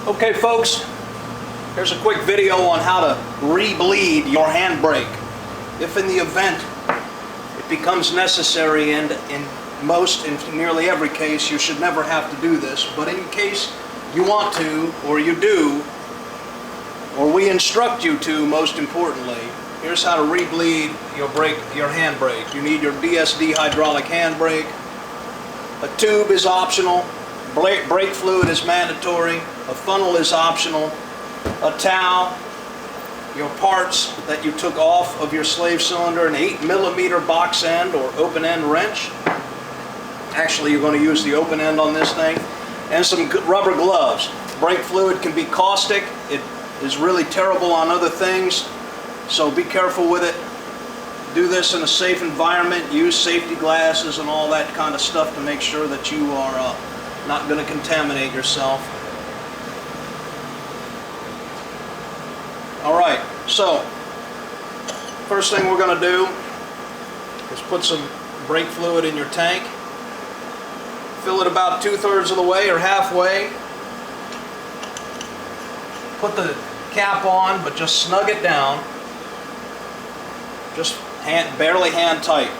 Okay folks, here's a quick video on how to re-bleed your handbrake. If in the event it becomes necessary, and in nearly every case, you should never have to do this, but in case you want to, or you do, or we instruct you to, most importantly, here's how to re-bleed your handbrake. You need your DSD hydraulic handbrake. A tube is optional. Brake fluid is mandatory. A funnel is optional. A towel, your parts that you took off of your slave cylinder, an 8mm box end or open end wrench. Actually, you're going to use the open end on this thing. And some rubber gloves. Brake fluid can be caustic. It is really terrible on other things, so be careful with it. Do this in a safe environment. Use safety glasses and all that kind of stuff to make sure that you are not going to contaminate yourself. Alright, so first thing we're going to do is put some brake fluid in your tank. Fill it about 2/3 of the way or halfway. Put the cap on, but just snug it down. Just barely hand tight.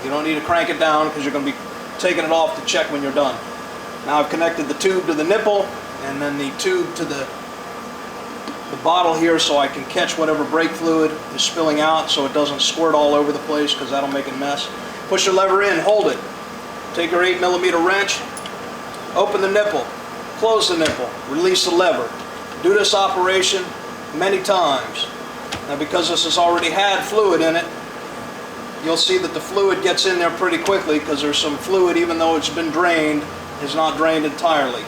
You don't need to crank it down because you're going to be taking it off to check when you're done. Now I've connected the tube to the nipple and then the tube to the bottle here, so I can catch whatever brake fluid is spilling out so it doesn't squirt all over the place, because that'll make a mess. Push the lever in, hold it. Take your 8mm wrench, open the nipple, close the nipple, release the lever. Do this operation many times. Now because this has already had fluid in it, you'll see that the fluid gets in there pretty quickly, because there's some fluid, even though it's been drained, is not drained entirely.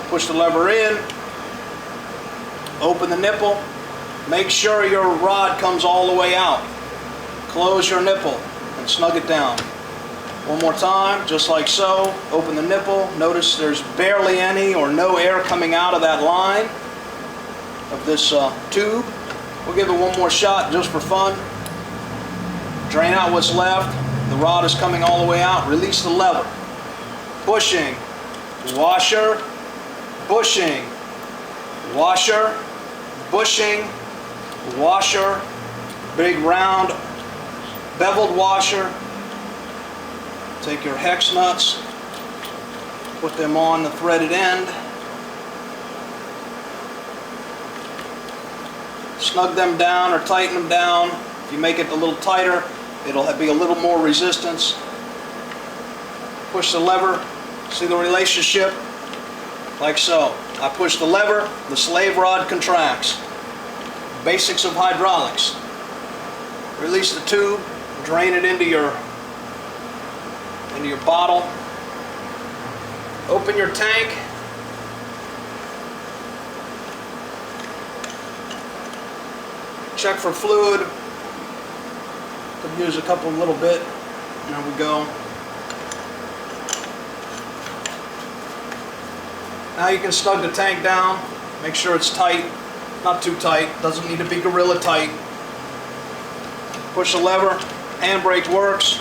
Push the lever in, open the nipple, make sure your rod comes all the way out. Close your nipple and snug it down. One more time, just like so. Open the nipple. Notice there's barely any or no air coming out of that line of this tube. We'll give it one more shot just for fun. Drain out what's left. The rod is coming all the way out. Release the lever. Bushing, washer, bushing, washer, bushing, washer, big round beveled washer. Take your hex nuts, put them on the threaded end, snug them down or tighten them down. If you make it a little tighter, it'll be a little more resistance. Push the lever, see the relationship? Like so. I push the lever, the slave rod contracts. Basics of hydraulics. Release the tube, drain it into your bottle. Open your tank. Check for fluid. Could use a little bit. There we go. Now you can snug the tank down. Make sure it's tight. Not too tight. Doesn't need to be gorilla tight. Push the lever. Handbrake works.